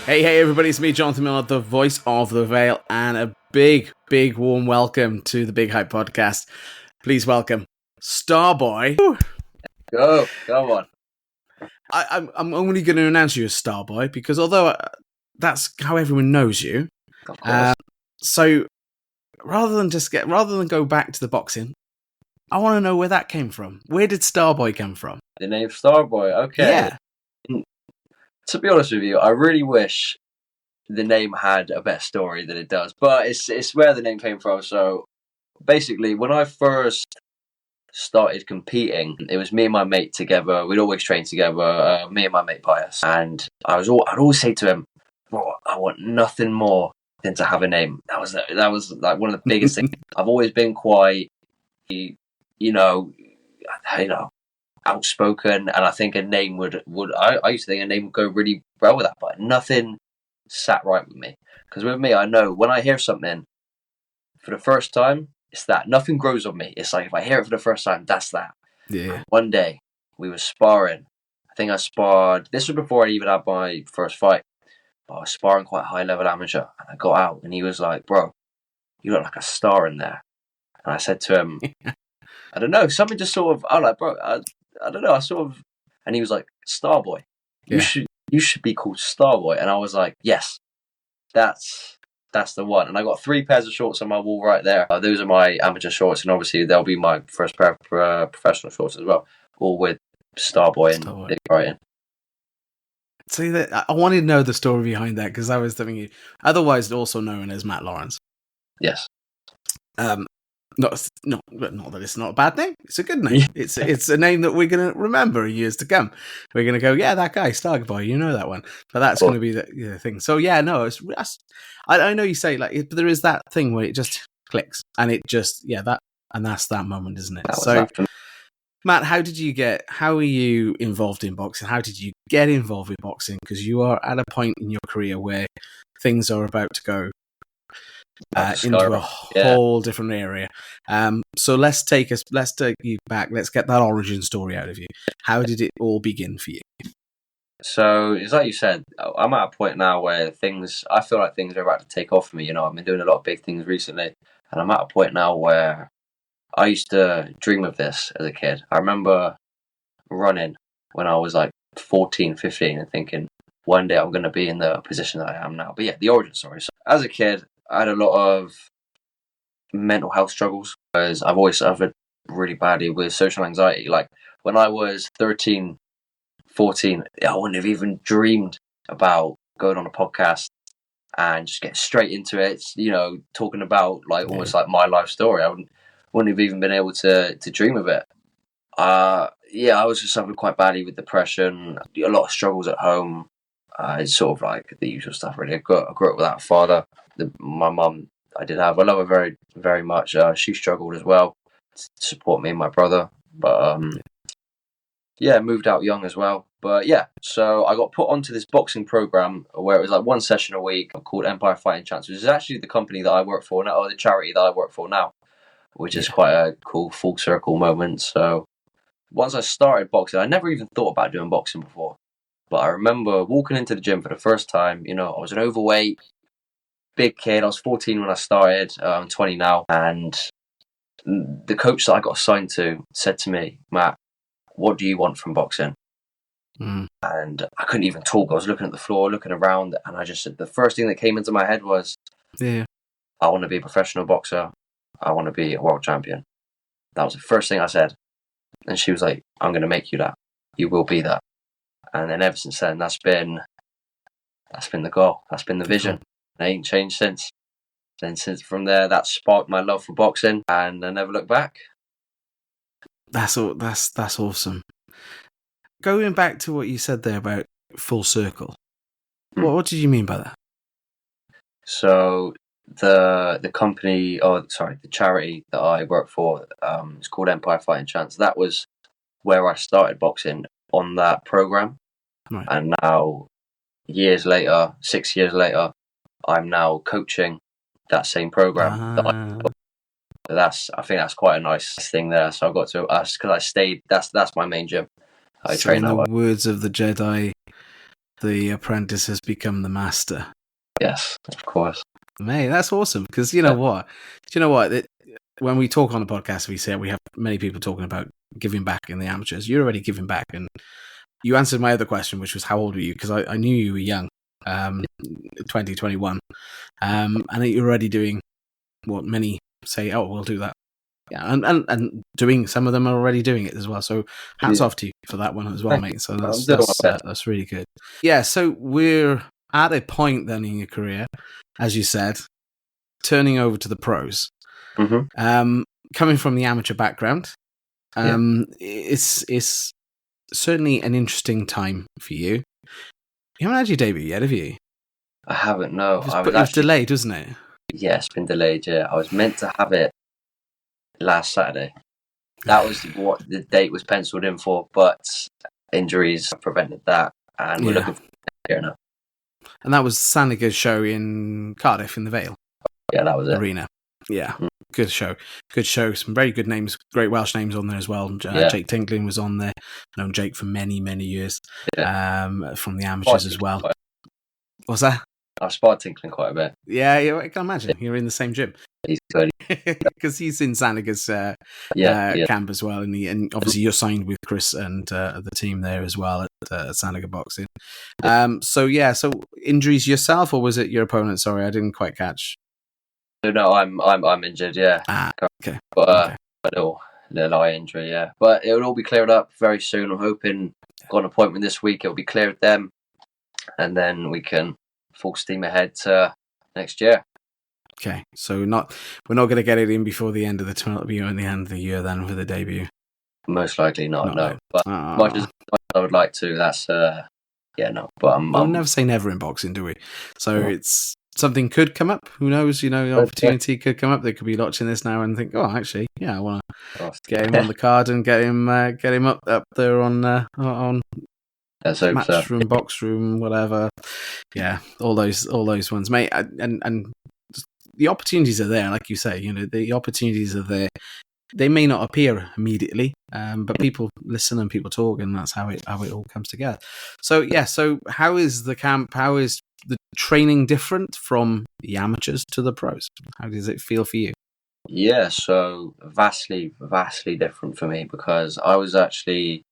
Hey, everybody, it's me, Jonathan Millard, the voice of The Veil, and a big warm welcome to the Big Hype Podcast. Please welcome Starboy. Go on. I'm only going to announce you as Starboy because although that's how everyone knows you, Of course. so rather than go back to the boxing, I want to know where that came from. Where did Starboy come from? The name Starboy, okay. Yeah. To be honest with you, I really wish the name had a better story than it does, but it's where the name came from. So basically, when I first started competing, it was me and my mate together. We'd always train together, me and my mate Pius, and I'd always say to him, "Bro, I want nothing more than to have a name." That was like one of the biggest things. I've always been quite, you know, outspoken, and I think a name would I used to think a name would go really well with that, but nothing sat right with me. Because with me, I know when I hear something for the first time, it's that. Nothing grows on me. It's like if I hear it for the first time, that's that. Yeah. One day we were sparring. I think I sparred. This was before I even had my first fight. But I was sparring quite high level amateur, and I got out, and he was like, "Bro, you look like a star in there." And I said to him, "I don't know, something just sort of." I'm like, "Bro, I don't know." I sort of, and he was like, "Starboy, you should be called Starboy." And I was like, "Yes, that's the one." And I got 3 pairs of shorts on my wall right there. Those are my amateur shorts, and obviously they'll be my first pair of professional shorts as well, all with Starboy and big writing. See that I wanted to know the story behind that because I was thinking, otherwise also known as Matt Lawrence. Yes. Not that it's not a bad name. It's a good name. It's a name that we're going to remember in years to come. We're going to go, yeah, that guy, Starboy, you know that one. But that's going to be the thing. So yeah, no, I know you say like, but there is that thing where it just clicks, and it just that's that moment, isn't it? So, Matt, how are you involved in boxing? How did you get involved with boxing? Because you are at a point in your career where things are about to go into a whole different area. So let's take you back. Let's get that origin story out of you. How did it all begin for you? So it's like you said, I'm at a point now where I feel like things are about to take off for me. I've been doing a lot of big things recently, and I'm at a point now where I used to dream of this as a kid. I remember running when I was like 14, 15 and thinking one day I'm going to be in the position that I am now. But yeah, the origin story. So as a kid, I had a lot of mental health struggles because I've always suffered really badly with social anxiety. Like when I was 13, 14, I wouldn't have even dreamed about going on a podcast and just get straight into it, talking about almost like my life story. I wouldn't have even been able to dream of it. I was just suffering quite badly with depression, a lot of struggles at home. It's sort of like the usual stuff, really. I grew up without a father. My mum, I love her very, very much. She struggled as well to support me and my brother. But moved out young as well. But so I got put onto this boxing program where it was like 1 session a week called Empire Fighting Chance, which is actually the company that I work for now, or the charity that I work for now, which is quite a cool full circle moment. So once I started boxing, I never even thought about doing boxing before. But I remember walking into the gym for the first time. I was an overweight, big kid. I was 14 when I started. I'm 20 now. And the coach that I got assigned to said to me, "Matt, what do you want from boxing?" And I couldn't even talk. I was looking at the floor, looking around, and I just said, the first thing that came into my head was, I want to be a professional boxer. I want to be a world champion. That was the first thing I said. And she was like, "I'm going to make you that. You will be that." And then ever since then, that's been the goal. That's been the vision. It ain't changed since. Then since from there, that sparked my love for boxing, and I never looked back. That's awesome. Going back to what you said there about full circle, what did you mean by that? So the company, the charity that I work for, it's called Empire Fighting Chance. That was where I started boxing on that program, right. And now 6 years later, I'm now coaching that same program. I think that's quite a nice thing there. So I got to because I stayed. That's my main gym. I train that way. Words of the Jedi, The apprentice has become the master. Yes, of course. Mate, that's awesome. Because you know what? Do you know what? When we talk on the podcast, we say we have many people talking about giving back in the amateurs. You're already giving back. And you answered my other question, which was how old were you? Because I knew you were young, 2021. And you're already doing what many say, oh, we'll do that. Yeah, and doing, some of them are already doing it as well. So hats off to you for that one as well, mate. So that's really good. Yeah, so we're at a point then in your career, as you said, turning over to the pros. Mm-hmm. Coming from the amateur background, it's certainly an interesting time for you. You haven't had your debut yet, have you? I haven't, no. It was delayed, wasn't it? Yeah, it's been delayed, yeah. I was meant to have it last Saturday. That was what the date was penciled in for, but injuries prevented that, and we're looking for here now. And that was Saniga's show in Cardiff in the Vale. Yeah, that was it. Arena. Yeah, good show. Good show. Some very good names, great Welsh names on there as well. Jake Tinkling was on there. I've known Jake for many, many years. From the amateurs as well. What's that? I've sparred Tinkling quite a bit. Yeah, I can imagine. You're in the same gym. He's good. Because he's in Saniga's camp as well. And obviously you're signed with Chris and the team there as well at Saniga Boxing. So injuries yourself, or was it your opponent? Sorry, I didn't quite catch. No, I'm injured, yeah. Okay. But a little eye injury, yeah. But it will all be cleared up very soon. I'm hoping, got an appointment this week, it'll be cleared with them. And then we can full steam ahead to next year. Okay, so we're not going to get it in before the end of the tournament. It'll be in the end of the year then for the debut. Most likely not. No. But much as I would like to, that's no. But we'll never say never in boxing, do we? So it's something could come up. Who knows? You know, an opportunity could come up. They could be watching this now and think, oh, actually, yeah, I want to get him on the card and get him up there on Matchroom, box room, whatever. Yeah, all those ones, mate. And the opportunities are there, like you say. You know, the opportunities are there. They may not appear immediately, but people listen and people talk, and that's how it all comes together. So yeah. So how is the camp? How is the training different from the amateurs to the pros? How does it feel for you? Yeah, so vastly different for me, because I was at a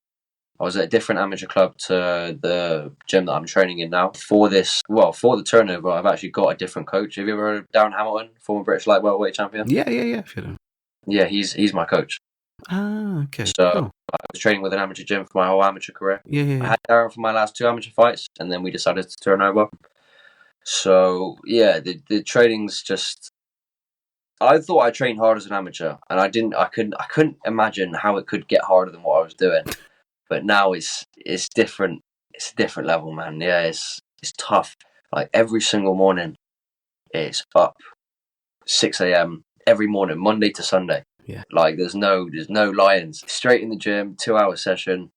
different amateur club to the gym that I'm training in now. For the turnover, I've actually got a different coach. Have you ever heard of Darren Hamilton, former British light welterweight champion? Yeah. If you don't. Yeah, he's my coach. Ah, okay. So cool. I was training with an amateur gym for my whole amateur career. Yeah. I had Darren for my last 2 amateur fights, and then we decided to turn over. So yeah, the training's just. I thought I trained hard as an amateur, and I couldn't imagine how it could get harder than what I was doing. But now it's different. It's a different level, man. Yeah, it's tough. Like every single morning, it's up 6 a.m. every morning, Monday to Sunday. Yeah. Like there's no lions. Straight in the gym, 2-hour session,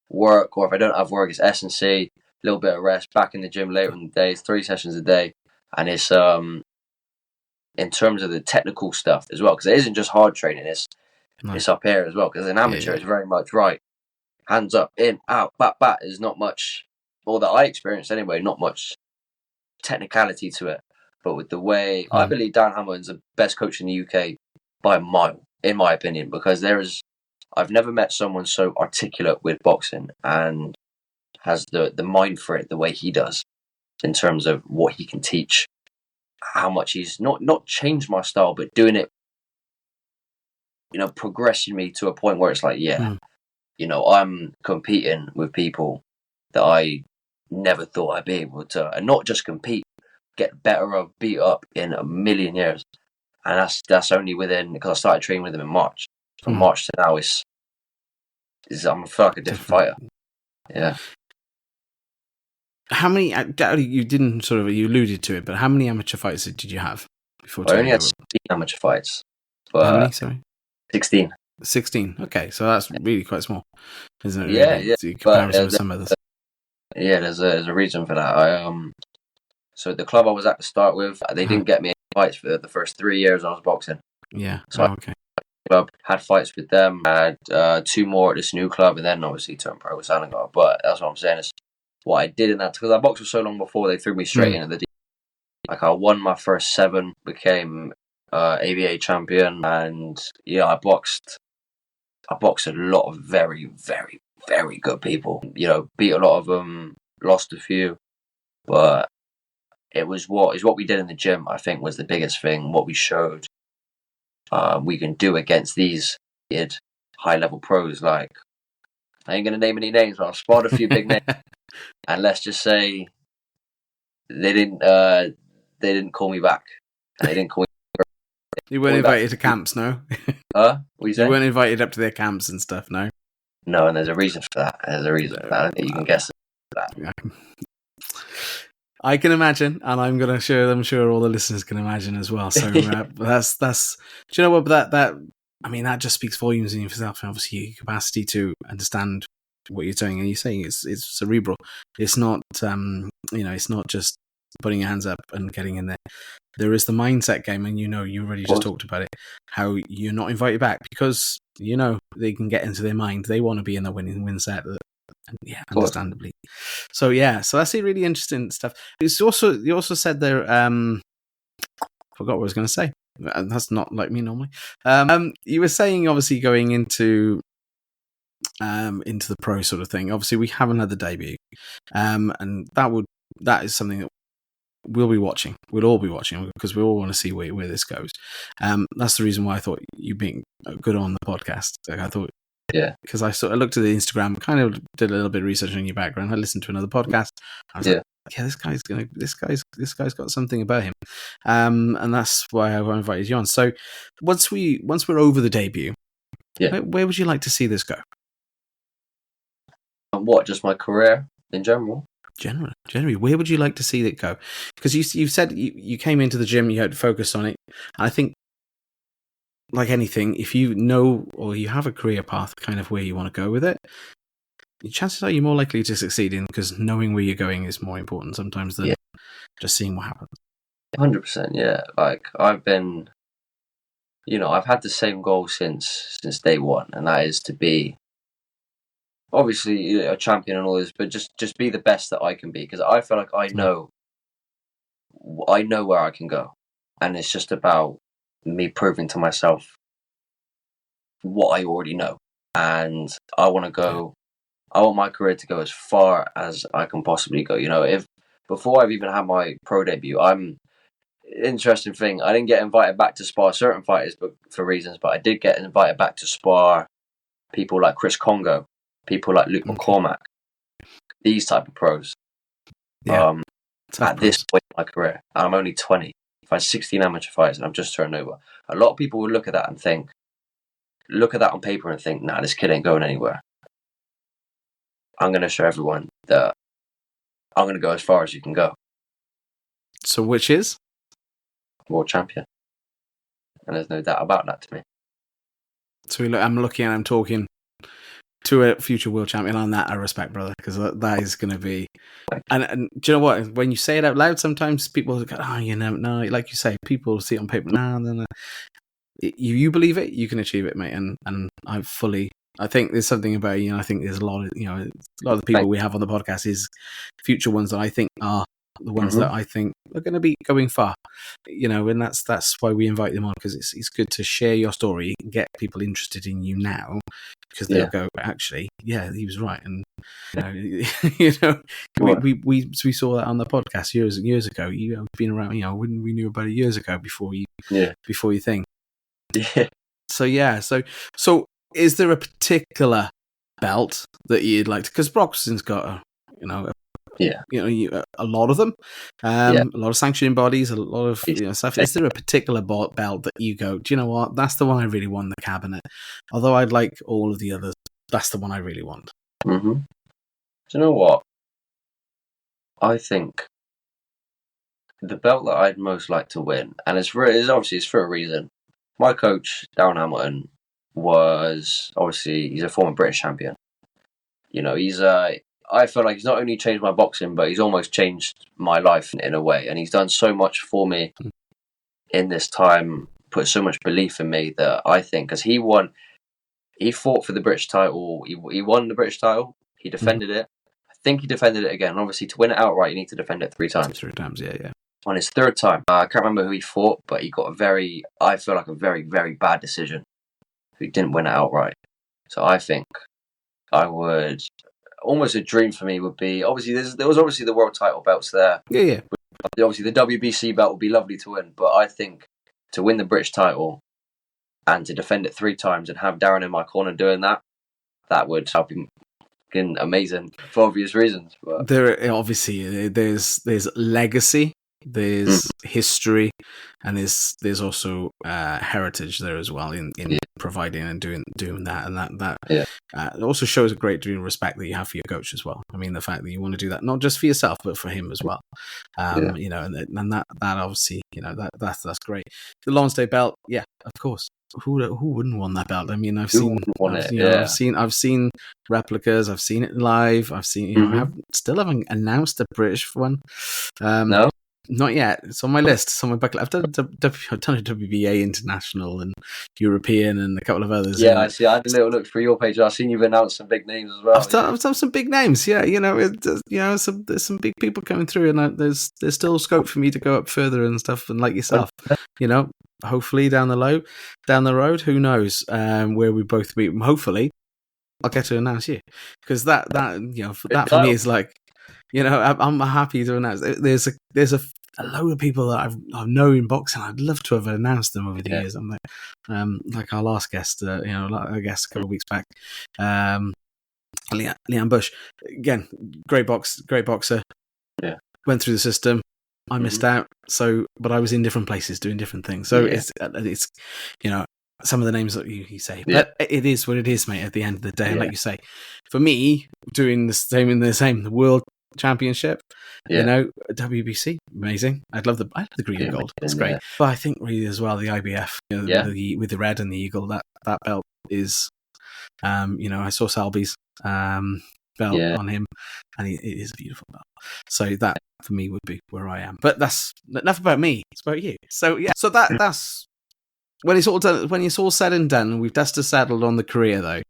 work, or if I don't have work, it's S&C, a little bit of rest, back in the gym later in the day. It's 3 sessions a day, and it's in terms of the technical stuff as well, because it isn't just hard training. It's up here as well, because an amateur is very much right. Hands up, in, out, bat. There's not much, or that I experienced anyway, not much technicality to it. But with the way, I believe Dan Hamilton's the best coach in the UK by a mile, in my opinion, because I've never met someone so articulate with boxing and has the mind for it the way he does, in terms of what he can teach, how much he's not changed my style, but doing it, progressing me to a point where it's like, I'm competing with people that I never thought I'd be able to, and not just compete, get better or beat up in a million years. And that's only because I started training with him in March. From March to now, I'm like a different fighter. Yeah. How many? You didn't you alluded to it, but how many amateur fights did you have before? I only had 16 amateur fights. But how many? Sorry. 16. 16. Okay, so that's really quite small, isn't it? Yeah, really? In comparison with some others. Yeah, there's a reason for that. So the club I was at to start with, they didn't get me any fights for the first 3 years I was boxing. Yeah. So okay. Club had fights with them. Had 2 more at this new club, and then obviously turned pro with Sanagar. But that's what I'm saying. what I did in that, because I boxed for so long before they threw me straight into the deep. Like, I won my first 7, became ABA champion, and yeah, I boxed a lot of very, very, very good people. You know, beat a lot of them, lost a few, but it was what we did in the gym, I think, was the biggest thing. What we showed we can do against these high level pros. Like, I ain't gonna name any names, but I've spotted a few big names, and let's just say they didn't call me back, and they didn't call me. You weren't invited to camps, no? What you say? You weren't invited up to their camps and stuff, no? No, and there's a reason for that. I don't think you can guess that. I can imagine, and I'm sure all the listeners can imagine as well. So that's. Do you know what? That I mean, that just speaks volumes in yourself, and obviously your capacity to understand what you're doing. And you're saying it's cerebral. It's not it's not just putting your hands up and getting in there. There is the mindset game, and you already just talked about it. How you're not invited back because they can get into their mind. They want to be in the win set. Yeah, understandably. So that's really interesting stuff. You also said there. Forgot what I was going to say. That's not like me normally. You were saying obviously going into the pro sort of thing. Obviously, we haven't had the debut, and that is something that we'll be watching. We'll all be watching because we all want to see where this goes. That's the reason why I thought you being good on the podcast. Like, I thought. Yeah, because I looked at the Instagram, kind of did a little bit of research on your background. I listened to another podcast. I was like, this guy's got something about him, and that's why I invited you on. So once we're over the debut, where would you like to see this go? What, just my career in general? Generally, where would you like to see it go? Because you said you came into the gym, you had to focus on it, and I think. Like anything, if you know or you have a career path kind of where you want to go with it, chances are you're more likely to succeed in because knowing where you're going is more important sometimes than just seeing what happens. 100%, yeah. Like, I've been, I've had the same goal since day one, and that is to be obviously a champion and all this, but just be the best that I can be, because I feel like I know where I can go, and it's just about me proving to myself what I already know, and I want my career to go as far as I can possibly go. If before I've even had my pro debut, interesting thing, I didn't get invited back to spar certain fighters for reasons, but I did get invited back to spar people like Chris Congo, people like Luke McCormack, these type of pros. At this point in my career, I'm only 20. I've had 16 amateur fights and I've just turned over. A lot of people would look at that on paper and think, nah, this kid ain't going anywhere. I'm going to show everyone that I'm going to go as far as you can go. So which is? World champion. And there's no doubt about that to me. So I'm looking and I'm talking to a future world champion on that. I respect, brother, because that is going to be. And do you know what? When you say it out loud, sometimes people go, "Oh, no." Like you say, people see it on paper. No. You believe it, you can achieve it, mate. And I think there's something about I think there's a lot of the people we have on the podcast is future ones that I think are the ones that I think are going to be going far. And that's why we invite them on, because it's good to share your story and get people interested in you now, because they'll go, actually, yeah, he was right. And we saw that on the podcast years and years ago. You've been around, we knew about it years ago before you think. Yeah. So is there a particular belt that you'd like to? Because boxing's got a lot of them, a lot of sanctioning bodies, a lot of stuff. Is there a particular belt that you go, do you know what? That's the one I really want in the cabinet. Although I'd like all of the others, that's the one I really want. Mm-hmm. Do you know what? I think the belt that I'd most like to win, and it's for a reason. My coach, Darren Hamilton, he's a former British champion. I feel like he's not only changed my boxing, but he's almost changed my life in a way. And he's done so much for me in this time, put so much belief in me that I think, because he fought for the British title, he won the British title, he defended it. I think he defended it again. Obviously, to win it outright, you need to defend it 3 times. 3 times, yeah. On his 3rd time, I can't remember who he fought, but he got I feel like a very, very bad decision. He didn't win it outright. So I think I would, almost a dream for me would be, obviously there was obviously the world title belts there. Yeah. Obviously the WBC belt would be lovely to win, but I think to win the British title and to defend it 3 times and have Darren in my corner doing that would be amazing for obvious reasons. But There obviously there's legacy, there's history, and there's also heritage there as well in providing and doing that, and that it also shows a great deal of respect that you have for your coach as well. I mean, the fact that you want to do that not just for yourself but for him as well. You know, and that obviously, you know, that's great. The Lonsdale belt, yeah, of course. Who wouldn't want that belt? I mean, I've seen replicas. I've seen it live. I've seen, you know, I still haven't announced a British one. No, not yet. It's on my list. It's on my bucket list. I've done a WBA International and European and a couple of others. Yeah, I see. I had a little look through your page. I've seen you've announced some big names as well. I've done some big names. Yeah, you know, there's some big people coming through, and there's still scope for me to go up further and stuff. And like yourself, you know, hopefully down the road, who knows where we both meet. Hopefully, I'll get to announce you, because that you know, that for me is like, you know, I'm happy to announce. There's a load of people that I've known in boxing. I'd love to have announced them over the years. I'm like our last guest, you know, I guess a couple of weeks back, Leanne Bush. Again, great boxer. Yeah, went through the system. I missed out. But I was in different places doing different things. So it's you know, some of the names that you say, but it is what it is, mate. At the end of the day, like you say, for me, doing the same world championship, you know, WBC, amazing. I love the green and gold. It's great. But I think really as well the IBF, you know, with the red and the eagle, that belt is, you know, I saw Salby's belt on him, and it is a beautiful belt. So that for me would be where I am. But that's enough about me. It's about you. So yeah. So that's when it's all done. When it's all said and done, we've just settled on the career though.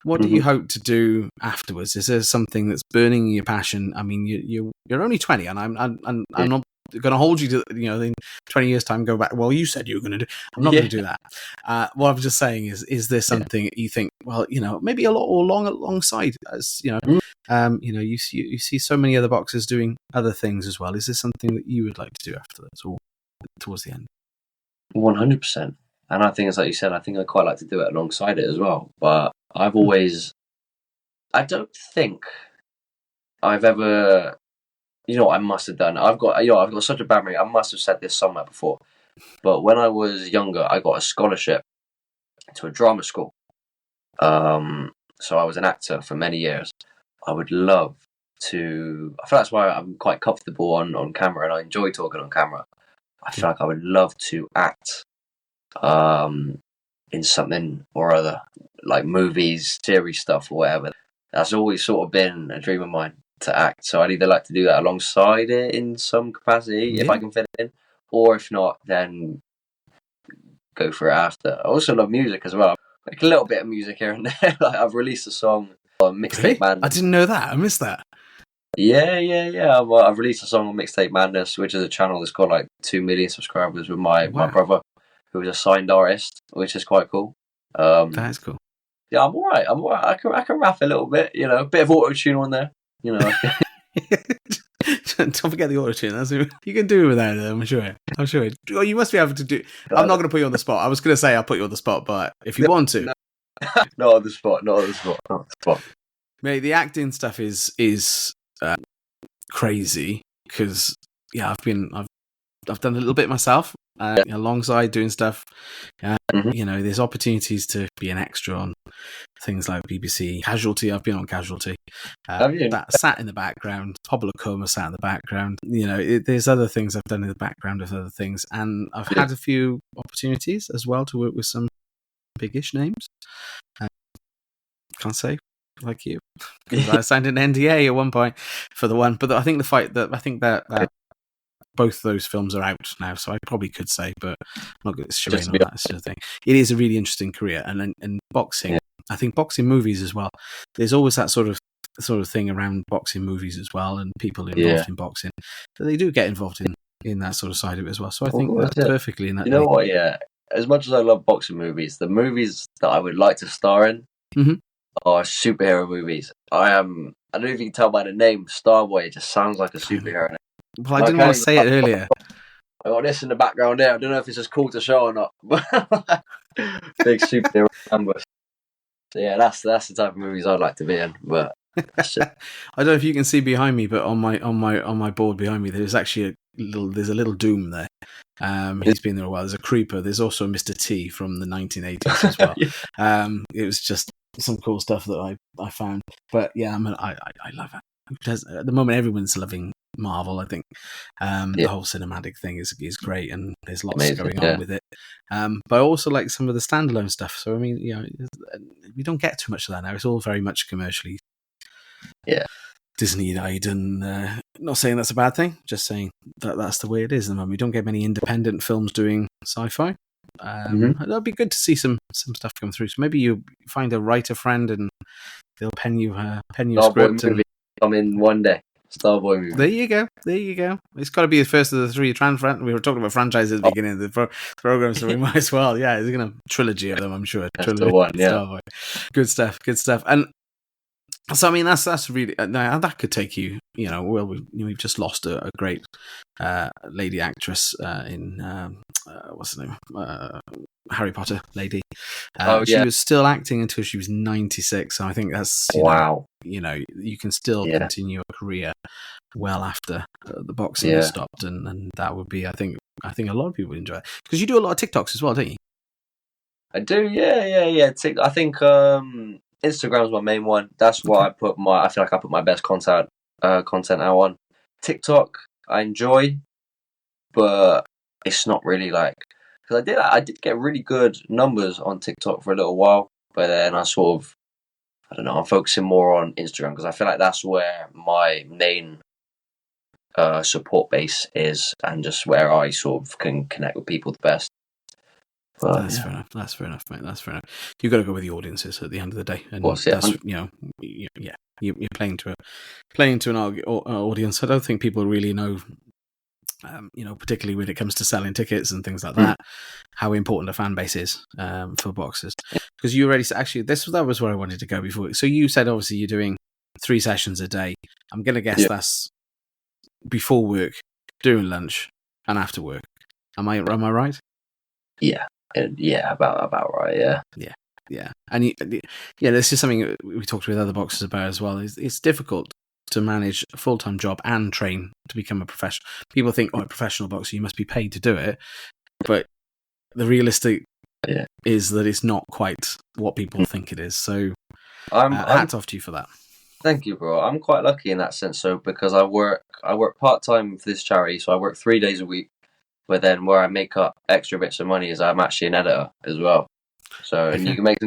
What do you hope to do afterwards? Is there something that's burning your passion? I mean, you're only 20, and I'm not going to hold you to, you know, in 20 years' time go back. Well, you said you were going to do. I'm not going to do that. What I'm just saying is there something you think? Well, you know, maybe alongside, as you know, you know, you see so many other boxers doing other things as well. Is there something that you would like to do after that, or towards the end? 100%. And I think, it's like you said, I think I'd quite like to do it alongside it as well. But I don't think I've ever, you know what I must have done? I've got such a bad memory. I must have said this somewhere before. But when I was younger, I got a scholarship to a drama school. So I was an actor for many years. I would love to, I feel that's why I'm quite comfortable on camera, and I enjoy talking on camera. I feel like I would love to act in something or other, like movies, series stuff, or whatever. That's always sort of been a dream of mine, to act. So I'd either like to do that alongside it in some capacity, if I can fit it in, or if not, then go for it after. I also love music as well, like a little bit of music here and there. Like I've released a song on Mixtape Madness. I didn't know that. I missed that. Yeah. I've released a song on Mixtape Madness, which is a channel that's got like 2 million subscribers with my brother, who is a signed artist, which is quite cool. That's cool. Yeah, I'm alright. I can rap a little bit, you know, a bit of auto-tune on there, you know. Don't forget the auto-tune. You can do it without it, I'm sure. Well, you must be able to do. I'm not going to put you on the spot. I was going to say I'll put you on the spot, but if you want to. Not on the spot. Mate, the acting stuff is crazy, because I've done a little bit myself, alongside doing stuff. You know, there's opportunities to be an extra on things like BBC Casualty. I've been on Casualty. That sat in the background. Popular Coma sat in the background. You know, there's other things I've done in the background of other things, and I've had a few opportunities as well to work with some biggish names. Can't say like you, because I signed an NDA at one point for the one, but I think that both those films are out now, so I probably could say, but I'm not going to show in on that sort of thing. It is a really interesting career, and boxing. I think boxing movies as well. There's always that sort of sort of thing around boxing movies as well, and people involved in boxing. So they do get involved in that sort of side of it as well. So I think that's perfectly in that. You know what? Yeah. As much as I love boxing movies, the movies that I would like to star in are superhero movies. I don't know if you can tell by the name, Starboy. It just sounds like a superhero name. Well, I didn't want to say it earlier. I got this in the background there. I don't know if it's as cool to show or not. Big superhero ambush. So yeah, that's the type of movies I'd like to be in. But I don't know if you can see behind me, but on my board behind me, there's actually there's a little Doom there. He's been there a while. There's a Creeper. There's also a Mr. T from the 1980s as well. It was just some cool stuff that I found. But yeah, I love it. At the moment, everyone's loving Marvel. I think the whole cinematic thing is great, and there's lots going on with it. But I also like some of the standalone stuff. So I mean, we don't get too much of that now. It's all very much commercially Disney-eyed, and not saying that's a bad thing, just saying that that's the way it is. And we don't get many independent films doing sci-fi. That'd be good to see some stuff come through. So maybe you find a writer friend and they'll pen you a script. Movie come in one day. Starboy movie. There you go. It's got to be the first of the three we were talking about franchises at the beginning of the program, so we might as well. Yeah, there's going to trilogy of them, I'm sure. That's the one. Yeah. Starboy. Good stuff. And so I mean that's really that could take you. We've just lost a great lady actress in what's her name, Harry Potter lady. She was still acting until she was 96. So I think that's wow. You can still continue a career well after the boxing has stopped, and that would be I think a lot of people would enjoy it, because you do a lot of TikToks as well, don't you? I do. Yeah. I think Instagram's my main one. That's what I feel like I put my best content out on. TikTok I enjoy, but it's not really like, because I did get really good numbers on TikTok for a little while, but then I sort of, I don't know, I'm focusing more on Instagram because I feel like that's where my main support base is, and just where I sort of can connect with people the best. But, That's fair enough, mate. That's fair enough. You've got to go with the audiences at the end of the day, and course, that's you're playing to an audience. I don't think people really know, particularly when it comes to selling tickets and things like that, how important a fan base is for boxers. Because you already actually that was where I wanted to go before. So you said obviously you're doing 3 sessions a day. I'm going to guess that's before work, during lunch, and after work. Am I right? Yeah. About right. Yeah. And this is something we talked with other boxers about as well. It's difficult to manage a full-time job and train to become a professional. People think, a professional boxer, you must be paid to do it, but the realistic is that it's not quite what people think it is. So, hats off to you for that. Thank you, bro. I'm quite lucky in that sense, because I work part-time for this charity, so I work 3 days a week. But then where I make up extra bits of money is I'm actually an editor as well. So and you can make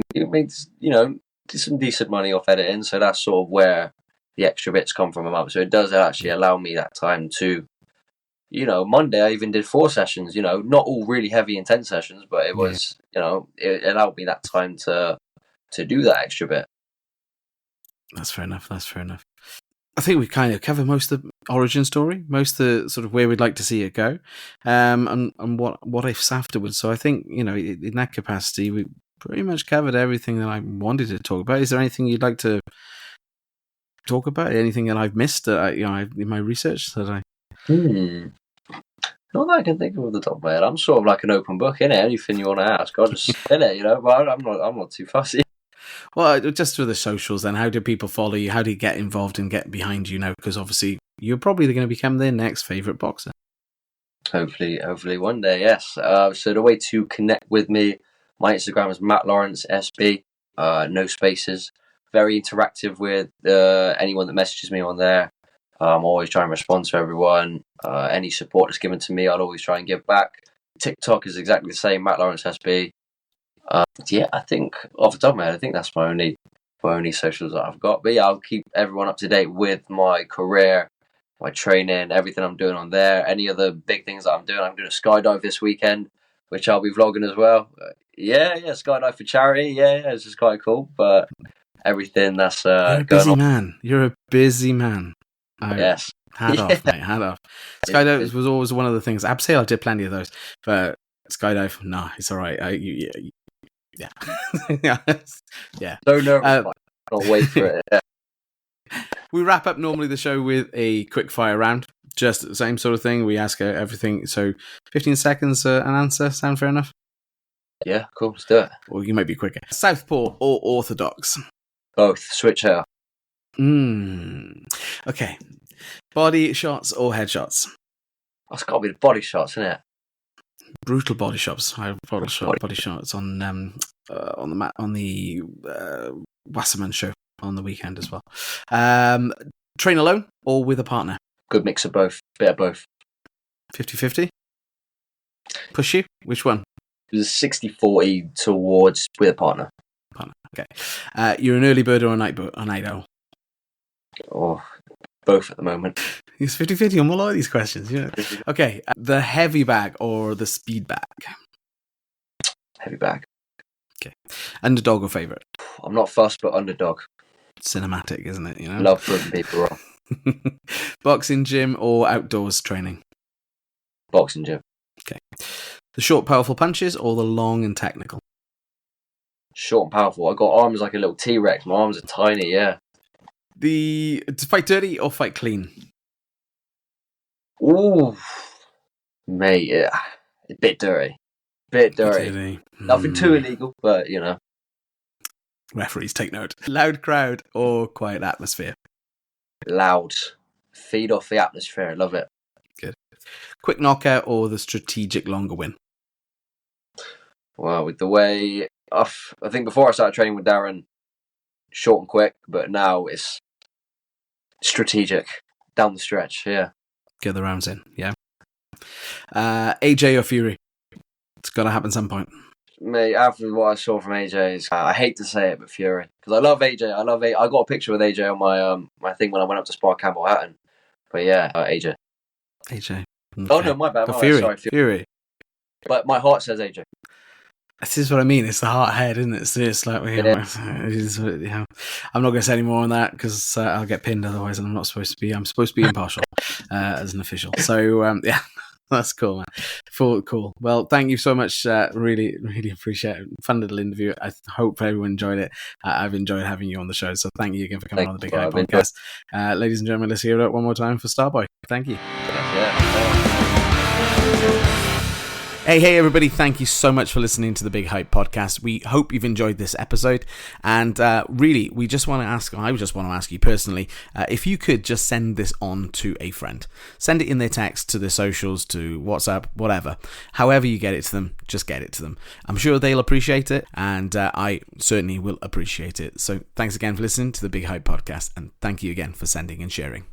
some decent money off editing. So that's sort of where the extra bits come from a month. So it does actually allow me that time to, Monday I even did 4 sessions. Not all really heavy, intense sessions, but it was, it allowed me that time to do that extra bit. That's fair enough. I think we kind of covered most of the origin story, most of the sort of where we'd like to see it go, and what ifs afterwards. So I think, in that capacity, we pretty much covered everything that I wanted to talk about. Is there anything you'd like to talk about? Anything that I've missed in my research that I? Not that I can think of the top of my head. I'm sort of like an open book, innit? Anything you want to ask, I'll just spin it, But I'm not too fussy. Well, just for the socials, then, how do people follow you? How do you get involved and get behind you now? Because obviously, you're probably going to become their next favourite boxer. Hopefully one day, yes. So the way to connect with me, my Instagram is Matt Lawrence SB, no spaces. Very interactive with anyone that messages me on there. I'm always trying to respond to everyone. Any support that's given to me, I'll always try and give back. TikTok is exactly the same, Matt Lawrence SB. I think off the top of my head, I think that's my only socials that I've got. But yeah, I'll keep everyone up to date with my career, my training, everything I'm doing on there. Any other big things that I'm doing a skydive this weekend, which I'll be vlogging as well. Skydive for charity. It's just quite cool. But everything that's You're a going busy on. man. You're a busy man. Yes. Hat off, mate. Hat off. Skydive was always one of the things. Abseil, I did plenty of those, but skydive, nah, it's all right. Yeah. Yeah. So nervous. Can't wait for it. Yeah. We wrap up normally the show with a quick fire round. Just the same sort of thing. We ask everything. So 15 seconds an answer. Sound fair enough? Yeah, cool. Let's do it. Or you might be quicker. Southpaw or orthodox? Both. Switch hair. Okay. Body shots or headshots? That's got to be the body shots, isn't it? Brutal body shots. I have body shots on the Wasserman show on the weekend as well. Train alone or with a partner? Good mix of both. Bit of both. 50-50? Push you? Which one? It was 60-40 towards with a partner. Okay. You're an early bird or a night owl? Oh, both at the moment. It's 50-50 on a lot of these questions. Yeah. Okay. The heavy bag or the speed bag? Heavy bag. Okay. Underdog or favourite? I'm not fussed, but underdog. Cinematic, isn't it? You know. Love proving people wrong. Boxing gym or outdoors training? Boxing gym. Okay. The short, powerful punches or the long and technical? Short and powerful. I got arms like a little T-Rex. My arms are tiny, yeah. To fight dirty or fight clean? Ooh. Mate, yeah. A bit dirty. Nothing too illegal, but, you know. Referees, take note. Loud crowd or quiet atmosphere? Loud. Feed off the atmosphere. I love it. Good. Quick knockout or the strategic longer win? Well, with the way... I think before I started training with Darren, short and quick, but now it's strategic. Down the stretch, yeah. Get the rounds in, yeah. AJ or Fury? It's got to happen some point. Mate, after what I saw from AJ, I hate to say it, but Fury. Because I love AJ. I got a picture with AJ on my my thing when I went up to spar Campbell Hatton. But yeah, AJ. AJ. Okay. Oh no, my bad. Fury. Sorry, Fury. But my heart says AJ. This is what I mean. It's the heart head, isn't it? It's like I'm not going to say any more on that because I'll get pinned otherwise, and I'm supposed to be impartial as an official. So yeah, that's cool, man. Cool. Well, thank you so much. Really, really appreciate it. Fun little interview. I hope everyone enjoyed it. I've enjoyed having you on the show. So thank you again for coming on the Big Hype Podcast. Ladies and gentlemen, let's hear it one more time for Starboy. Thank you. Hey, everybody. Thank you so much for listening to the Big Hype Podcast. We hope you've enjoyed this episode. And really, I just want to ask you personally, if you could just send this on to a friend. Send it in their text, to their socials, to WhatsApp, whatever. However you get it to them, just get it to them. I'm sure they'll appreciate it, and I certainly will appreciate it. So thanks again for listening to the Big Hype Podcast, and thank you again for sending and sharing.